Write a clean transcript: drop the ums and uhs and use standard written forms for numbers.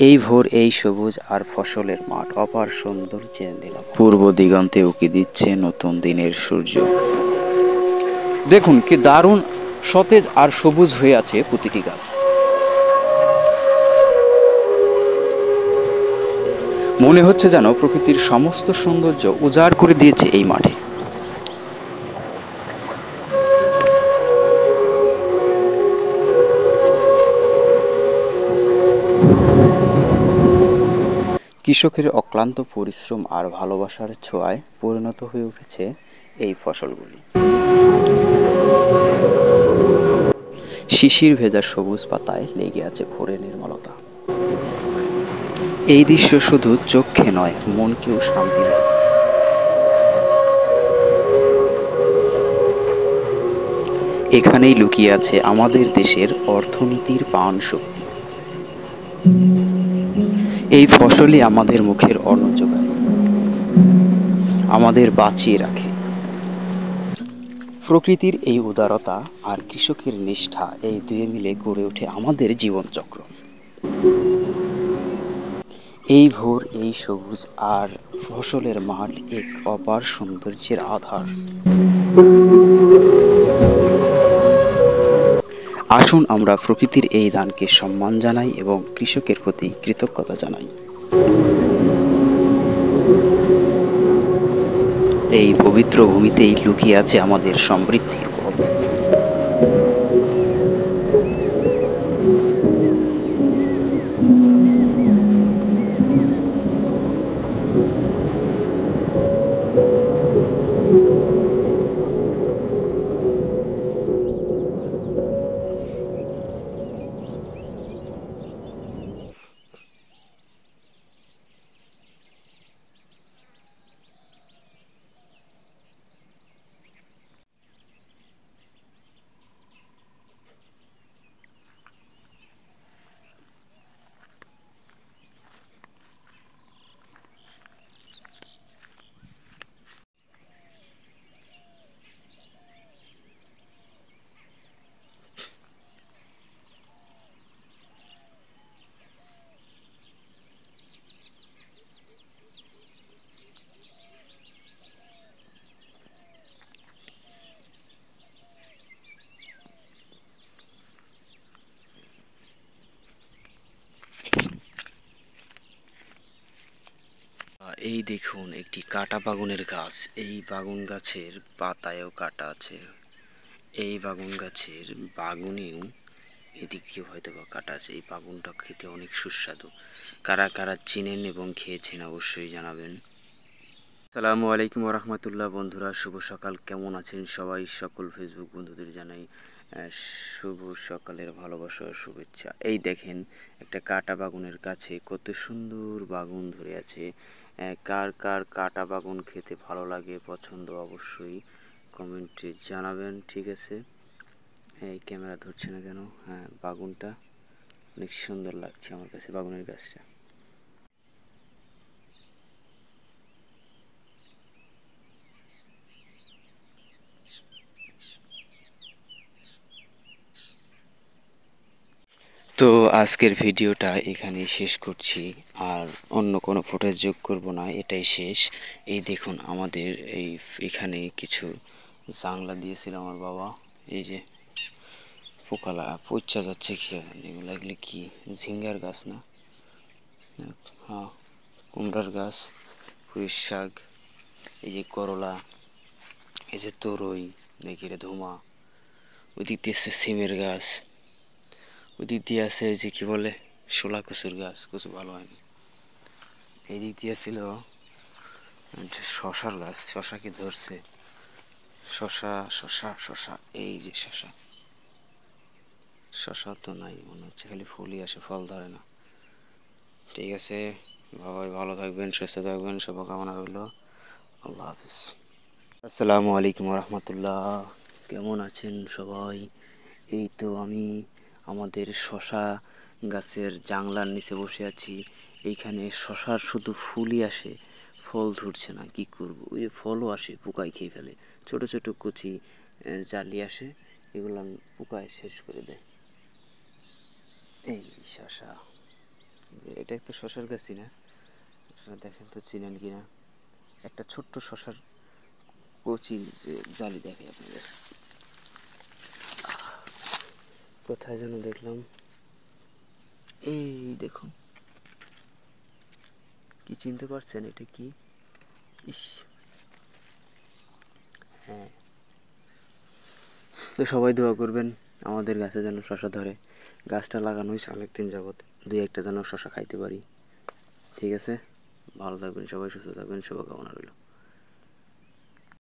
এই ভোর, এই সবুজ আর ফসলের মাঠ, অপার সৌন্দর্যের নীলাভ। পূর্ব দিগন্তে উকি দিচ্ছে নতুন দিনের সূর্য। দেখুন কি দারুণ সতেজ আর সবুজ হয়ে আছে প্রতিটি গাছ। মনে হচ্ছে যেন প্রকৃতির সমস্ত সৌন্দর্য উজাড় করে দিয়েছে এই মাঠে। কৃষকের অক্লান্ত পরিশ্রম আর ভালোবাসার ছোঁয়ায় পরিণত হয়ে উঠেছে এই ফসলগুলি। শিশির ভেজা সবুজ পাতায় লেগে আছে ভোরের নির্মলতা। এই দৃশ্য শুধু চোখে নয়, মনকেও শান্তি দেয়। এখানেই লুকিয়ে আছে আমাদের দেশের অর্থনীতির প্রাণ শক্তি। এই ফসলই আমাদের মুখের অন্ন যোগায়, আমাদের বাঁচিয়ে রাখে। প্রকৃতির এই উদারতা আর কৃষকের নিষ্ঠা, এই দুয়ে মিলে গড়ে ওঠে আমাদের জীবনচক্র। এই ভোর, এই সবুজ আর ফসলের মাঠ এক অপার সৌন্দর্যের আধার। আসুন আমরা প্রকৃতির এই দানকে সম্মান জানাই এবং কৃষকের প্রতি কৃতজ্ঞতা জানাই। এই পবিত্র ভূমিতেই লুকিয়ে আছে আমাদের সমৃদ্ধির পথ। এই দেখুন একটি কাটা বাগুনের গাছ। এই বাগুন গাছের পাতায়ও কাটা আছে। এই বাগুন গাছের বাগুনেও এদিক দিয়ে হয়তো বা কাটা আছে। এই বাগুনটা খেতে অনেক সুস্বাদু। কারা কারা চিনেন এবং খেয়েছেন অবশ্যই জানাবেন। আসসালামু আলাইকুম রহমতুল্লাহ। বন্ধুরা শুভ সকাল, কেমন আছেন সবাই? সকল ফেসবুক বন্ধুদের জানাই শুভ সকালের ভালোবাসা ও শুভেচ্ছা। এই দেখেন একটা কাটা বাগুনের কাছে কত সুন্দর বাগুন ধরে আছে। কার কার কাটা বাগুন খেতে ভালো লাগে, পছন্দ, অবশ্যই কমেন্টে জানাবেন। ঠিক আছে, এই ক্যামেরা ধরছে না কেন? হ্যাঁ, বাগুনটা অনেক সুন্দর লাগছে আমার কাছে, বাগুনের গাছটা। তো আজকের ভিডিওটা এখানেই শেষ করছি, আর অন্য কোনো ফুটেজ যোগ করব না, এটাই শেষ। এই দেখুন আমাদের এখানে কিছু জাংলা দিয়েছিল আমার বাবা। এই যে পোকালা পচা যাচ্ছে, কি এগুলো? এগুলো কি ঝিঙ্গার গাছ না? হ্যাঁ, কুমড়ার গাছ, পুঁই শাক, এই যে করলা, এই যে তরই নাকি রে ধুমা, ওই দিক দিয়ে আছে সিমের গাছ, ওই দিক দিয়ে আছে এই যে কি বলে শোলা কচুর গাছ, কচু ভালো হয়নি। এই দিক দিয়ে ছিল শশার গাছ, শশা কি ধরছে? শশা শশা শশা, এই যে শশা, শশা তো নাই মনে হচ্ছে, খালি ফুলই আসে, ফল ধরে না। ঠিক আছে, সবাই ভালো থাকবেন, সুস্থ থাকবেন, শুভকামনা রইল। আল্লাহ হাফিজ। আসসালামু আলাইকুম রহমতুল্লাহ। কেমন আছেন সবাই? এই তো আমি আমাদের শশা গাছের জাংলার নিচে বসে আছি। এইখানে শশার শুধু ফুলই আসে, ফল ধরছে না, কি করব? ওই যে ফলও আসে, পোকায় খেয়ে ফেলে। ছোট ছোট কচি জালি আসে, এগুলো পোকায় শেষ করে দেয়। এই শশা এটা তো শশার গাছই না, আপনারা দেখেন তো চিনেন কিনা। একটা ছোট্ট শশার কচি যে জালি দেখে আপনাদের, কোথায় যেন দেখলাম, এই দেখুন, কি চিনতে পারছেন এটা কি? ইস, হ্যাঁ। তো সবাই দোয়া করবেন আমাদের গাছে যেন শশা ধরে। গাছটা লাগানো হয়েছে অনেকদিন যাবৎ, দুই একটা যেন শশা খাইতে পারি। ঠিক আছে, ভালো থাকবেন সবাই, সুস্থ থাকবেন, শুভকামনা রইল।